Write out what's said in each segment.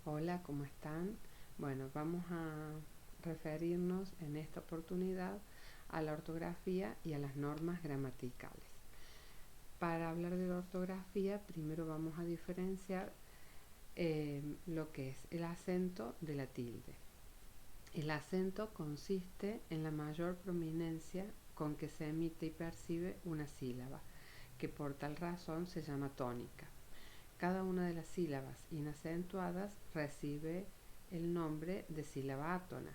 Hola, ¿cómo están? Bueno, vamos a referirnos en esta oportunidad a la ortografía y a las normas gramaticales. Para hablar de la ortografía, primero vamos a diferenciar lo que es el acento de la tilde. El acento consiste en la mayor prominencia con que se emite y percibe una sílaba, que por tal razón se llama tónica. Cada una de las sílabas inacentuadas recibe el nombre de sílaba átona.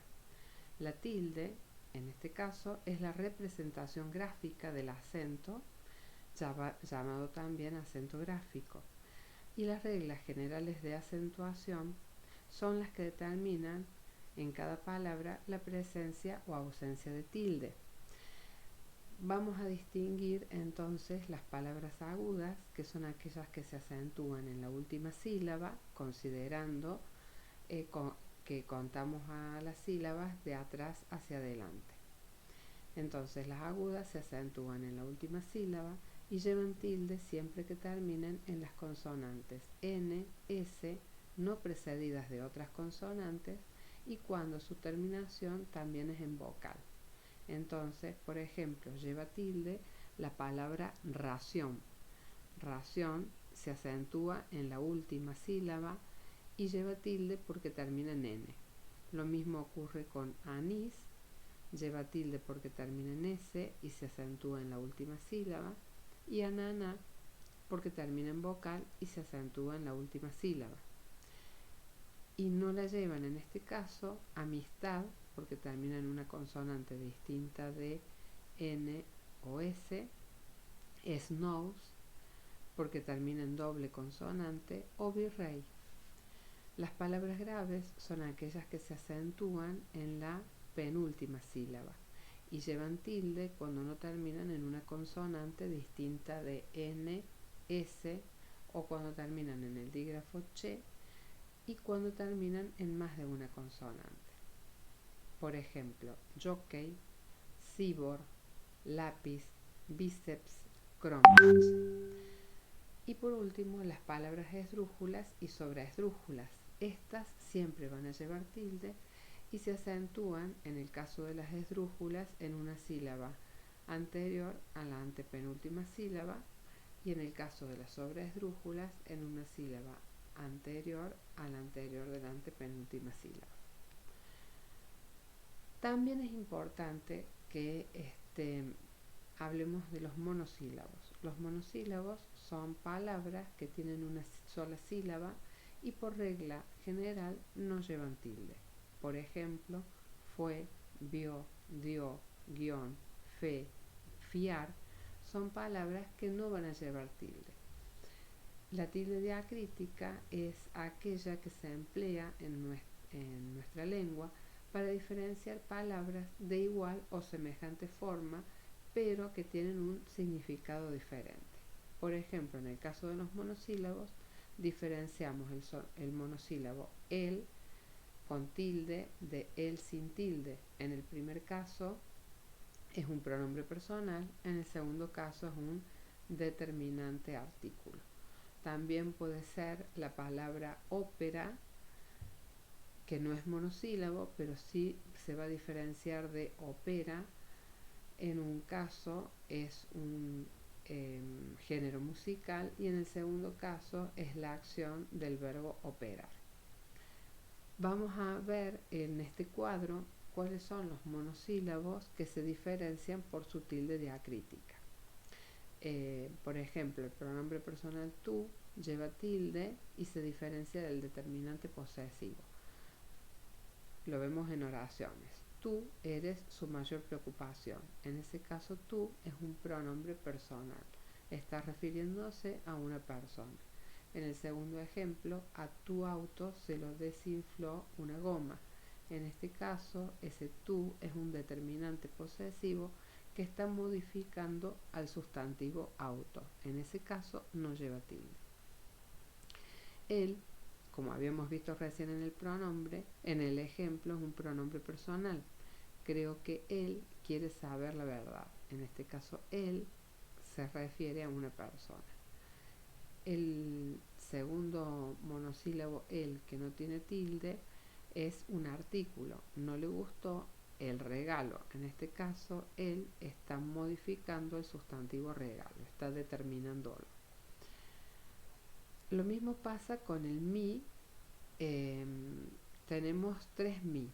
La tilde, en este caso, es la representación gráfica del acento, llamado también acento gráfico, y las reglas generales de acentuación son las que determinan en cada palabra la presencia o ausencia de tilde. Vamos a distinguir entonces las palabras agudas, que son aquellas que se acentúan en la última sílaba, considerando que contamos a las sílabas de atrás hacia adelante. Entonces las agudas se acentúan en la última sílaba y llevan tilde siempre que terminen en las consonantes N, S, no precedidas de otras consonantes, y cuando su terminación también es en vocal. Entonces, por ejemplo, lleva tilde la palabra ración. Ración se acentúa en la última sílaba y lleva tilde porque termina en N. Lo mismo ocurre con anís, lleva tilde porque termina en S y se acentúa en la última sílaba, y ananá porque termina en vocal y se acentúa en la última sílaba. Y no la llevan en este caso amistad porque termina en una consonante distinta de N o S, snows porque termina en doble consonante, o virrey. Las palabras graves son aquellas que se acentúan en la penúltima sílaba y llevan tilde cuando no terminan en una consonante distinta de N, S, o cuando terminan en el dígrafo che, y cuando terminan en más de una consonante. Por ejemplo, jockey, cibor, lápiz, bíceps, cronos. Y por último, las palabras esdrújulas y sobreesdrújulas. Estas siempre van a llevar tilde y se acentúan, en el caso de las esdrújulas, en una sílaba anterior a la antepenúltima sílaba, y en el caso de las sobreesdrújulas, en una sílaba anterior a la anterior de la antepenúltima sílaba. También es importante que hablemos de los monosílabos. Los monosílabos son palabras que tienen una sola sílaba y por regla general no llevan tilde. Por ejemplo, fue, vio, dio, guión, fe, fiar son palabras que no van a llevar tilde. La tilde diacrítica es aquella que se emplea en nuestra lengua para diferenciar palabras de igual o semejante forma, pero que tienen un significado diferente. Por ejemplo, en el caso de los monosílabos, diferenciamos el monosílabo el con tilde de el sin tilde. En el primer caso es un pronombre personal, en el segundo caso es un determinante artículo. También puede ser la palabra ópera, que no es monosílabo, pero sí se va a diferenciar de opera. En un caso es un género musical y en el segundo caso es la acción del verbo operar. Vamos a ver en este cuadro cuáles son los monosílabos que se diferencian por su tilde diacrítica. Por ejemplo, el pronombre personal tú lleva tilde y se diferencia del determinante posesivo. Lo vemos en oraciones. Tú eres su mayor preocupación. En ese caso, tú es un pronombre personal. Está refiriéndose a una persona. En el segundo ejemplo, a tu auto se lo desinfló una goma. En este caso, ese tú es un determinante posesivo que está modificando al sustantivo auto. En ese caso, no lleva tilde. Él, como habíamos visto recién en el pronombre, en el ejemplo es un pronombre personal. Creo que él quiere saber la verdad. En este caso, él se refiere a una persona. El segundo monosílabo el, que no tiene tilde, es un artículo. No le gustó el regalo. En este caso, él está modificando el sustantivo regalo, está determinándolo. Lo mismo pasa con el mi. Tenemos 3 mi.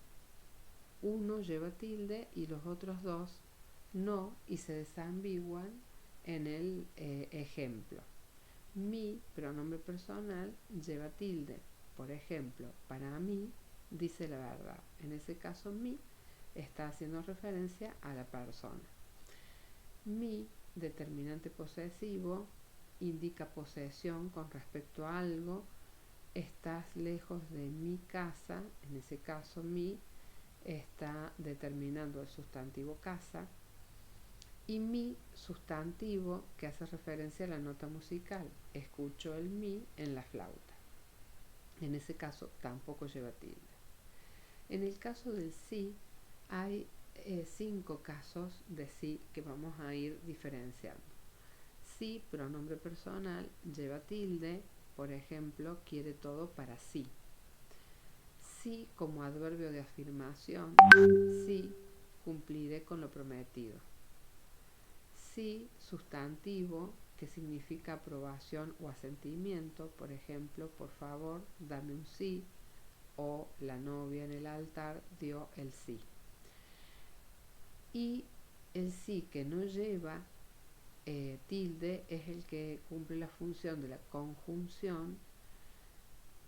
Uno lleva tilde y los otros 2 no, y se desambiguan en el ejemplo. Mi, pronombre personal, lleva tilde. Por ejemplo, para mí dice la verdad. En ese caso, mi está haciendo referencia a la persona. Mi, determinante posesivo, indica posesión con respecto a algo. Estás lejos de mi casa. En ese caso, mi está determinando el sustantivo casa. Y mi, sustantivo, que hace referencia a la nota musical. Escucho el mi en la flauta. En ese caso tampoco lleva tilde. En el caso del sí, hay 5 casos de sí que vamos a ir diferenciando. Sí, pronombre personal, lleva tilde. Por ejemplo, quiere todo para sí. Sí, como adverbio de afirmación. Sí, cumpliré con lo prometido. Sí, sustantivo, que significa aprobación o asentimiento. Por ejemplo, por favor, dame un sí. O la novia en el altar dio el sí. Y el sí que no lleva tilde es el que cumple la función de la conjunción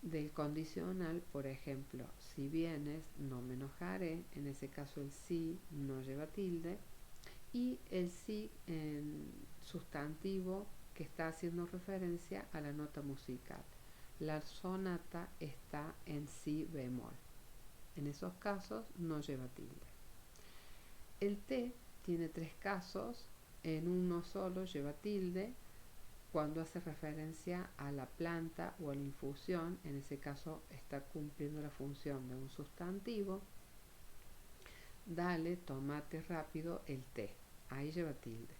del condicional. Por ejemplo, si vienes no me enojaré. En ese caso el sí no lleva tilde. Y el sí en sustantivo que está haciendo referencia a la nota musical. La sonata está en si bemol. En esos casos no lleva tilde. El té tiene 3 casos. En uno solo lleva tilde cuando hace referencia a la planta o a la infusión. En ese caso está cumpliendo la función de un sustantivo. Dale, tomate rápido el té. Ahí lleva tilde.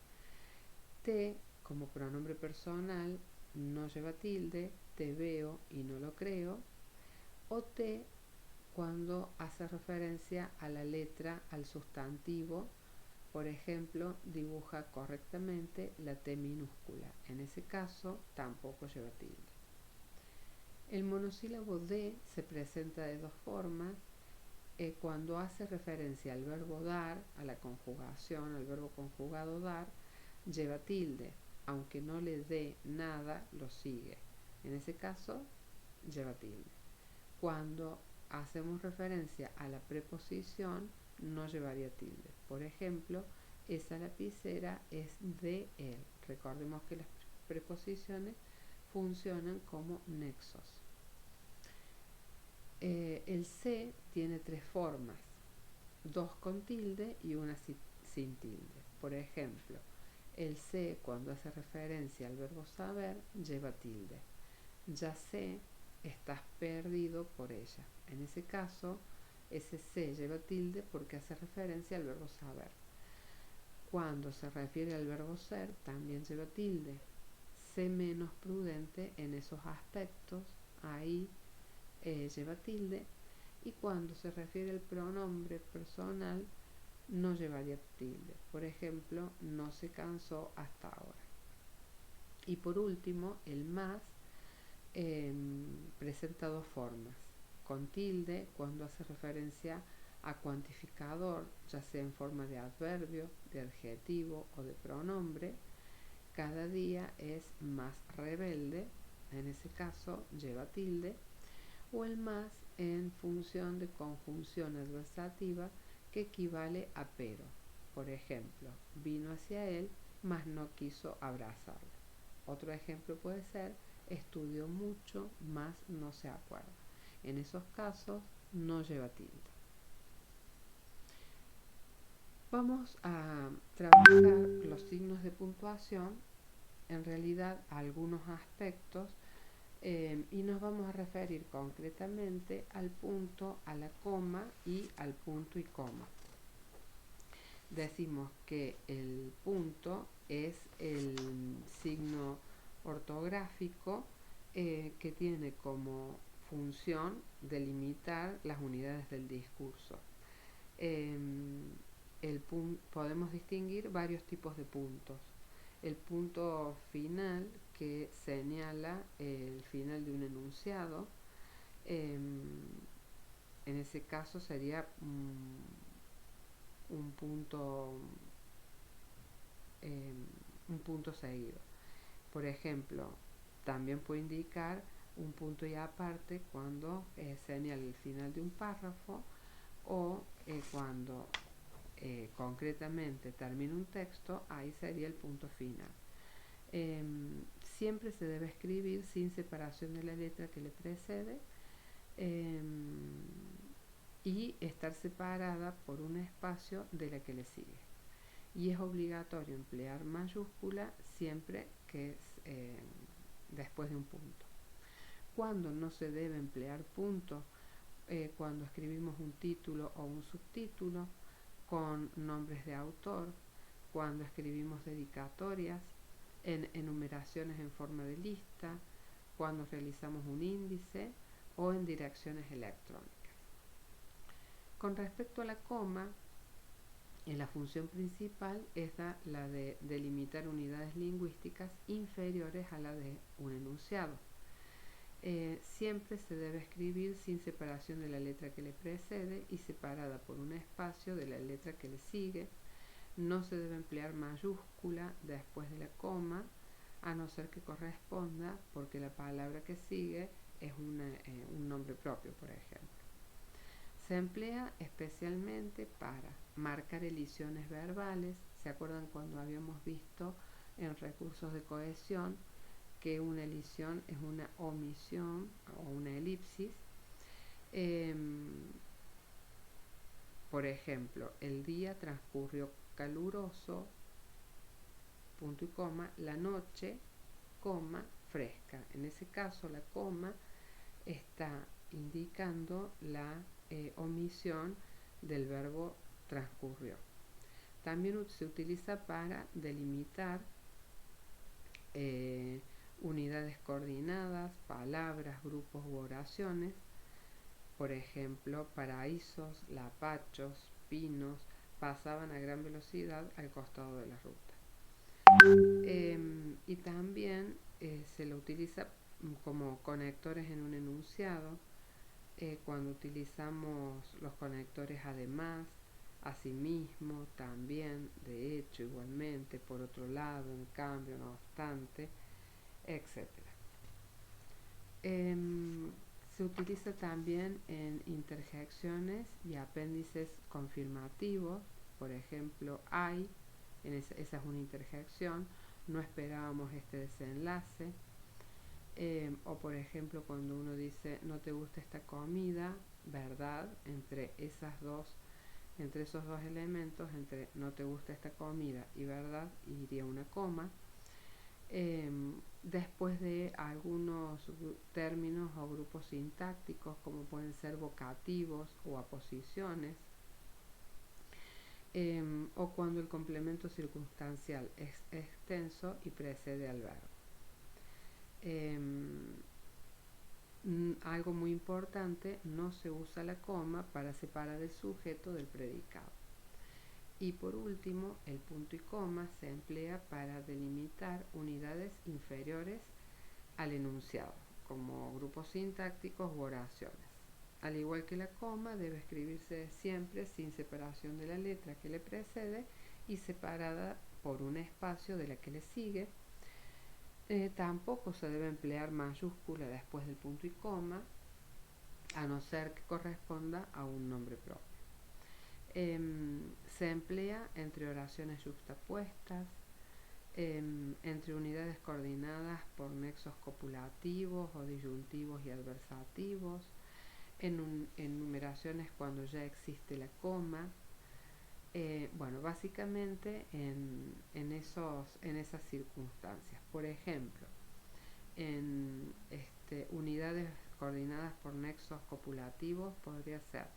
Te, como pronombre personal, no lleva tilde. Te veo y no lo creo. O te, cuando hace referencia a la letra, al sustantivo. Por ejemplo, dibuja correctamente la T minúscula. En ese caso, tampoco lleva tilde. El monosílabo de se presenta de 2 formas. Cuando hace referencia al verbo dar, a la conjugación, al verbo conjugado dar, lleva tilde. Aunque no le dé nada, lo sigue. En ese caso, lleva tilde. Cuando hacemos referencia a la preposición, no llevaría tilde. Por ejemplo, esa lapicera es de él. Recordemos que las preposiciones funcionan como nexos. El se tiene 3 formas, 2 con tilde y una sin tilde. Por ejemplo, el se, cuando hace referencia al verbo saber, lleva tilde. Ya sé, estás perdido por ella. En ese caso, ese se lleva tilde porque hace referencia al verbo saber. Cuando se refiere al verbo ser, también lleva tilde. Sé menos prudente en esos aspectos. Ahí lleva tilde. Y cuando se refiere al pronombre personal, no llevaría tilde. Por ejemplo, no se cansó hasta ahora. Y por último, el más presenta 2 formas. Con tilde, cuando hace referencia a cuantificador, ya sea en forma de adverbio, de adjetivo o de pronombre. Cada día es más rebelde. En ese caso, lleva tilde. O el más en función de conjunción adversativa que equivale a pero. Por ejemplo, vino hacia él, mas no quiso abrazarlo. Otro ejemplo puede ser, estudió mucho, mas no se acuerda. En esos casos no lleva tilde. Vamos a trabajar los signos de puntuación, en realidad algunos aspectos, y nos vamos a referir concretamente al punto, a la coma y al punto y coma. Decimos que el punto es el signo ortográfico que tiene como función delimitar las unidades del discurso. Podemos distinguir varios tipos de puntos. El punto final, que señala el final de un enunciado, en ese caso sería un punto seguido. Por ejemplo, también puede indicar un punto y aparte cuando señala el final de un párrafo o cuando concretamente termina un texto, ahí sería el punto final. Siempre se debe escribir sin separación de la letra que le precede y estar separada por un espacio de la que le sigue. Y es obligatorio emplear mayúscula siempre que es después de un punto. Cuando no se debe emplear punto, cuando escribimos un título o un subtítulo con nombres de autor, cuando escribimos dedicatorias, en enumeraciones en forma de lista, cuando realizamos un índice o en direcciones electrónicas. Con respecto a la coma, la función principal es la de delimitar unidades lingüísticas inferiores a la de un enunciado. Siempre se debe escribir sin separación de la letra que le precede y separada por un espacio de la letra que le sigue. No se debe emplear mayúscula después de la coma, a no ser que corresponda porque la palabra que sigue es un nombre propio, por ejemplo. Se emplea especialmente para marcar elisiones verbales. ¿Se acuerdan cuando habíamos visto en recursos de cohesión que una elisión es una omisión o una elipsis? Por ejemplo, el día transcurrió caluroso, punto y coma, la noche, coma, fresca. En ese caso, la coma está indicando la omisión del verbo transcurrió. También se utiliza para delimitar unidades coordinadas, palabras, grupos u oraciones. Por ejemplo, paraísos, lapachos, pinos pasaban a gran velocidad al costado de la ruta. Y también se lo utiliza como conectores en un enunciado, cuando utilizamos los conectores además, asimismo, también, de hecho, igualmente, por otro lado, en cambio, no obstante, etc. Se utiliza también en interjecciones y apéndices confirmativos. Por ejemplo, hay, esa es una interjección, no esperábamos este desenlace. O por ejemplo, cuando uno dice no te gusta esta comida, ¿verdad? Entre esos dos elementos, entre no te gusta esta comida y verdad, iría una coma. Después de algunos términos o grupos sintácticos, como pueden ser vocativos o aposiciones, o cuando el complemento circunstancial es extenso y precede al verbo. Algo muy importante, no se usa la coma para separar el sujeto del predicado. Y por último, el punto y coma se emplea para delimitar unidades inferiores al enunciado, como grupos sintácticos u oraciones. Al igual que la coma, debe escribirse siempre sin separación de la letra que le precede y separada por un espacio de la que le sigue. Tampoco se debe emplear mayúscula después del punto y coma, a no ser que corresponda a un nombre propio. Se emplea entre oraciones juxtapuestas, entre unidades coordinadas por nexos copulativos o disyuntivos y adversativos, en numeraciones cuando ya existe la coma. Básicamente en esas circunstancias. Por ejemplo, en unidades coordinadas por nexos copulativos podría ser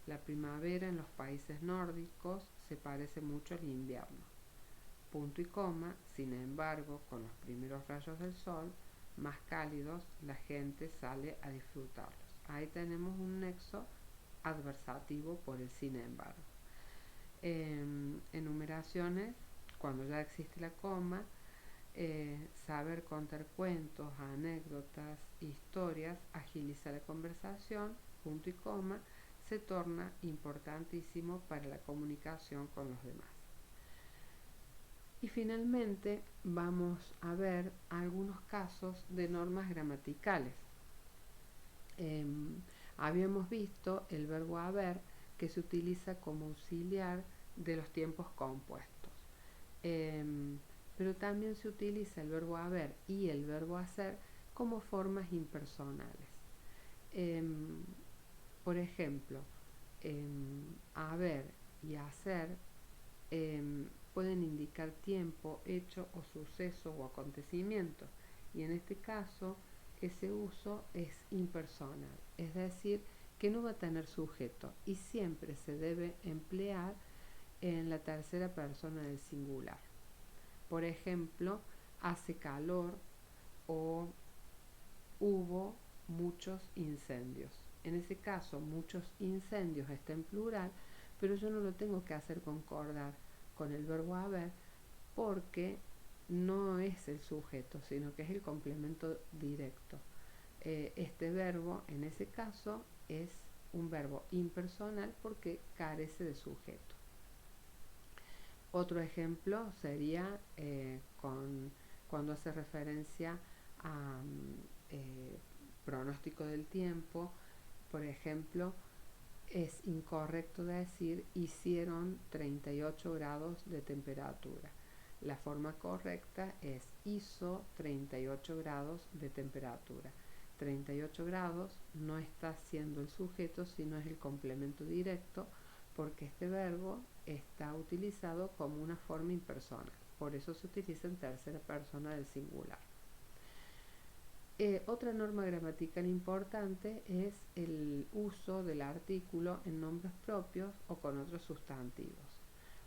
la primavera en los países nórdicos se parece mucho al invierno. punto y coma, sin embargo, con los primeros rayos del sol más cálidos, la gente sale a disfrutarlos. Ahí tenemos un nexo adversativo por el sin embargo. Enumeraciones, cuando ya existe la coma, saber contar cuentos, anécdotas, historias, agiliza la conversación, punto y coma, se torna importantísimo para la comunicación con los demás. Y finalmente vamos a ver algunos casos de normas gramaticales. Habíamos visto el verbo haber, que se utiliza como auxiliar de los tiempos compuestos. Pero también se utiliza el verbo haber y el verbo hacer como formas impersonales. Por ejemplo, haber y hacer pueden indicar tiempo, hecho o suceso o acontecimiento, y en este caso ese uso es impersonal, es decir, que no va a tener sujeto y siempre se debe emplear en la tercera persona del singular. Por ejemplo, hace calor o hubo muchos incendios. En ese caso, muchos incendios está en plural, pero yo no lo tengo que hacer concordar con el verbo haber porque no es el sujeto, sino que es el complemento directo. Este verbo, en ese caso, es un verbo impersonal porque carece de sujeto. Otro ejemplo sería cuando hace referencia a pronóstico del tiempo. Por ejemplo, es incorrecto decir hicieron 38 grados de temperatura. La forma correcta es hizo 38 grados de temperatura. 38 grados no está siendo el sujeto, sino es el complemento directo, porque este verbo está utilizado como una forma impersonal. Por eso se utiliza en tercera persona del singular. Otra norma gramatical importante es el uso del artículo en nombres propios o con otros sustantivos.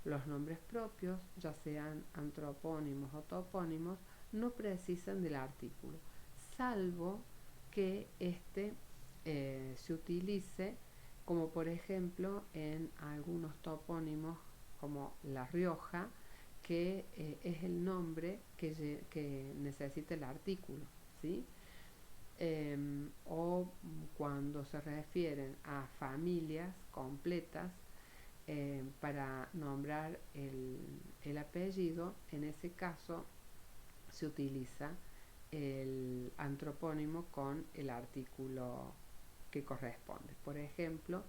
Los nombres propios, ya sean antropónimos o topónimos, no precisan del artículo, salvo que éste se utilice, como por ejemplo en algunos topónimos como La Rioja, que es el nombre que necesita el artículo, ¿sí? O cuando se refieren a familias completas para nombrar el apellido, en ese caso se utiliza el antropónimo con el artículo que corresponde. Por ejemplo,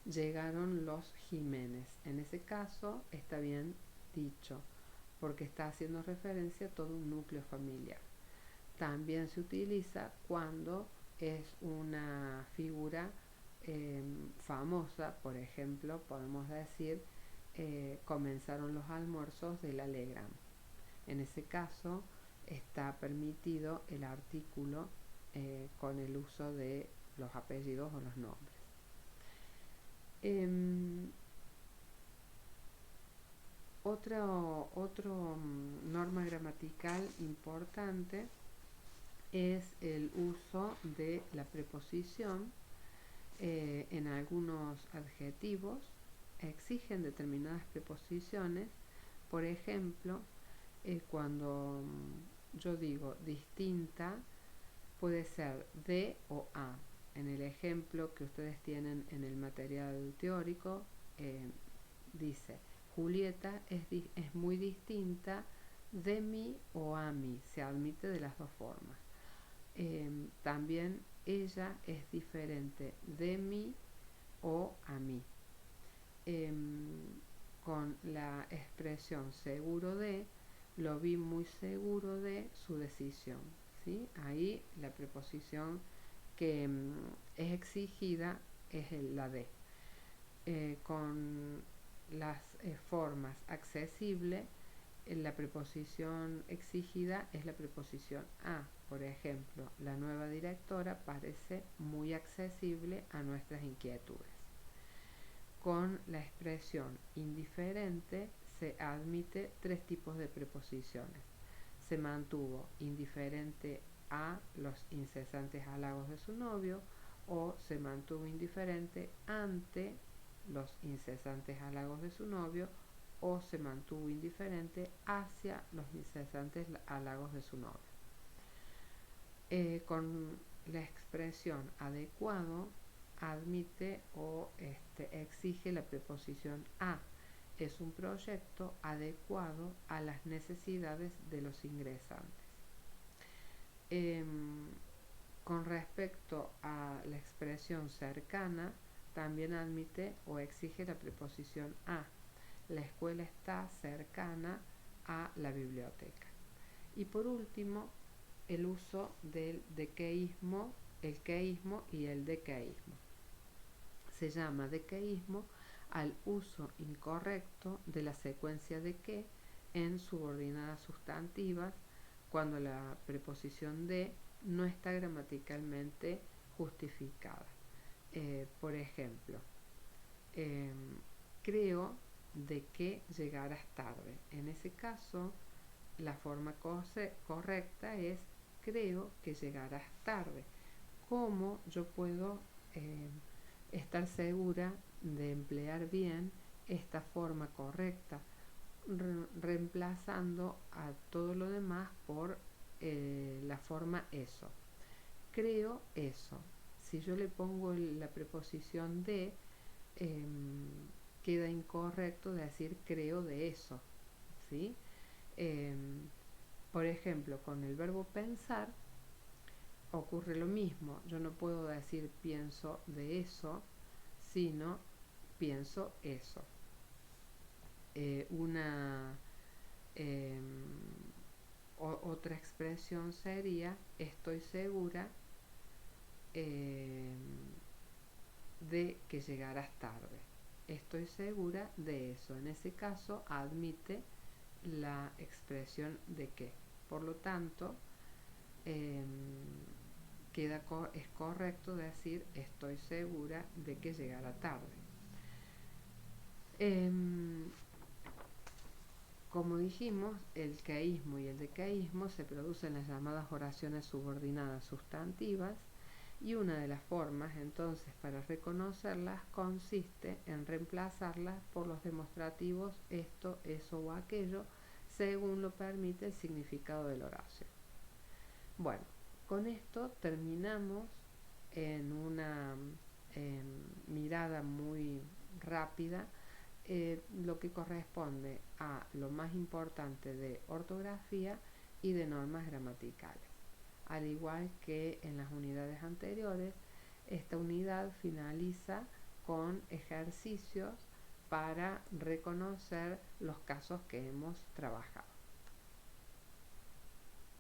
llegaron los Jiménez. En ese caso está bien dicho, porque está haciendo referencia a todo un núcleo familiar. También se utiliza cuando es una figura famosa. Por ejemplo, podemos decir comenzaron los almuerzos del Alegram. En ese caso está permitido el artículo con el uso de los apellidos o los nombres. Otro norma gramatical importante es el uso de la preposición. En algunos adjetivos exigen determinadas preposiciones. Por ejemplo, cuando yo digo distinta, puede ser de o a. En el ejemplo que ustedes tienen en el material teórico, dice Julieta es muy distinta de mí o a mí. Se admite de las dos formas. También ella es diferente de mí o a mí. Con la expresión seguro de, lo vi muy seguro de su decisión, ¿sí? Ahí la preposición que es exigida es la de. Con las formas accesible, la preposición exigida es la preposición a. Por ejemplo, la nueva directora parece muy accesible a nuestras inquietudes. Con la expresión indiferente se admite tres tipos de preposiciones. Se mantuvo indiferente a los incesantes halagos de su novio, o se mantuvo indiferente ante los incesantes halagos de su novio, o se mantuvo indiferente hacia los incesantes halagos de su novio. Con la expresión adecuado admite o exige la preposición a. Es un proyecto adecuado a las necesidades de los ingresantes. Con respecto a la expresión cercana, también admite o exige la preposición a. La escuela está cercana a la biblioteca. Y por último, el uso del dequeísmo, el queísmo y el dequeísmo. Se llama dequeísmo al uso incorrecto de la secuencia de que en subordinadas sustantivas, cuando la preposición de no está gramaticalmente justificada. Por ejemplo, creo de que llegarás tarde. En ese caso, la forma correcta es creo que llegarás tarde. ¿Cómo yo puedo estar segura de emplear bien esta forma correcta? Reemplazando a todo lo demás por la forma eso. Creo eso. Si yo le pongo la preposición de, queda incorrecto decir creo de eso, ¿sí? Por ejemplo, con el verbo pensar ocurre lo mismo. Yo no puedo decir pienso de eso, sino pienso eso. Otra expresión sería estoy segura de que llegarás tarde. Estoy segura de eso. En ese caso admite la expresión de que. Por lo tanto, es correcto decir estoy segura de que llegará tarde. Como dijimos, el queísmo y el dequeísmo se producen en las llamadas oraciones subordinadas sustantivas, y una de las formas entonces para reconocerlas consiste en reemplazarlas por los demostrativos esto, eso o aquello, según lo permite el significado de la oración. Bueno, con esto terminamos en una mirada muy rápida lo que corresponde a lo más importante de ortografía y de normas gramaticales. Al igual que en las unidades anteriores, esta unidad finaliza con ejercicios para reconocer los casos que hemos trabajado.